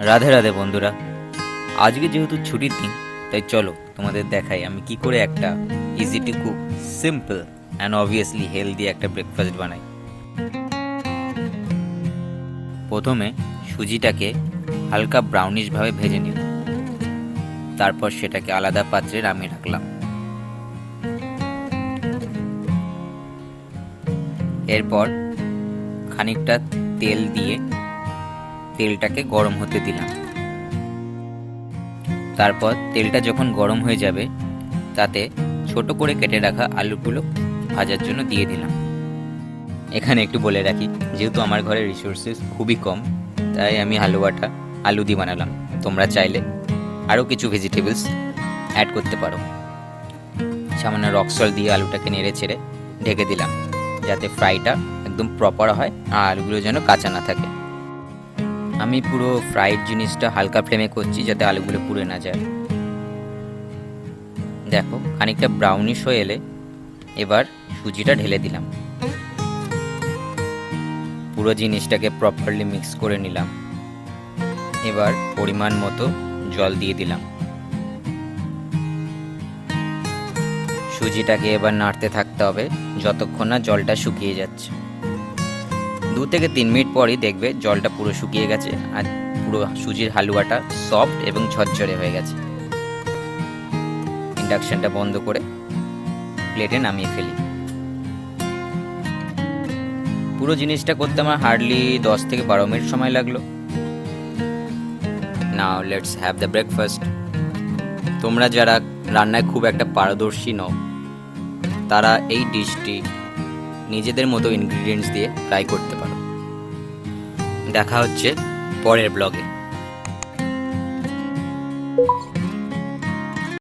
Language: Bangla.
রাধে রাধে বন্ধুরা, আজকে যেহেতু ছুটির দিন তাই চলো তোমাদের দেখাই আমি কি করে একটা easy to cook, simple and obviously healthy একটা ব্রেকফাস্ট বানাই। প্রথমে সুজিটাকে হালকা ব্রাউনিশ ভাবে ভেজে নিলাম, তারপর সেটাকে আলাদা পাত্রে নামিয়ে রাখলাম। এরপর খানিকটা তেল দিয়ে তেলটাকে গরম হতে দিলাম। তারপর তেলটা যখন গরম হয়ে যাবে তাতে ছোট করে কেটে রাখা আলুগুলো ভাজার জন্য দিয়ে দিলাম। এখানে একটু বলে রাখি, যেহেতু আমার ঘরে রিসোর্সেস খুবই কম তাই আমি হালুয়াটা আলু দিয়ে বানালাম। তোমরা চাইলে আরও কিছু ভেজিটেবলস অ্যাড করতে পারো। সামান্য রক সল্ট দিয়ে আলুটাকে নেড়ে ছেড়ে ঢেকে দিলাম, যাতে ফ্রাইটা একদম প্রপার হয় আর আলুগুলো যেন কাঁচা না থাকে। আমি পুরো ফ্রাইড জিনিসটা হালকা ফ্লেমে করছি যাতে আলুগুলো পুড়ে না যায়। দেখো খানিকটা ব্রাউনিশ হয়ে এলে এবার সুজিটা ঢেলে দিলাম। পুরো জিনিসটাকে প্রপারলি মিক্স করে নিলাম। এবার পরিমাণ মতো জল দিয়ে দিলাম। সুজিটাকে এবার নাড়তে থাকতে হবে যতক্ষণ না জলটা শুকিয়ে যাচ্ছে। 2 থেকে 3 মিনিট পরই দেখবে জলটা পুরো শুকিয়ে গেছে আর পুরো সুজির হালুয়াটা সফট এবং ঝরঝরে হয়ে গেছে। ইন্ডাকশনটা বন্ধ করে প্লেটে নামিয়ে ফেলি। পুরো জিনিসটা করতে আমার হার্ডলি 10 থেকে 12 মিনিট সময় লাগলো। Now let's have the breakfast. তোমরা যারা রান্নায় খুব একটা পারদর্শী নও তারা এই ডিশটি নিজেদের মতো ইনগ্রিডিয়েন্টস দিয়ে ট্রাই করতে পারো। দেখা হচ্ছে পরের ব্লগে।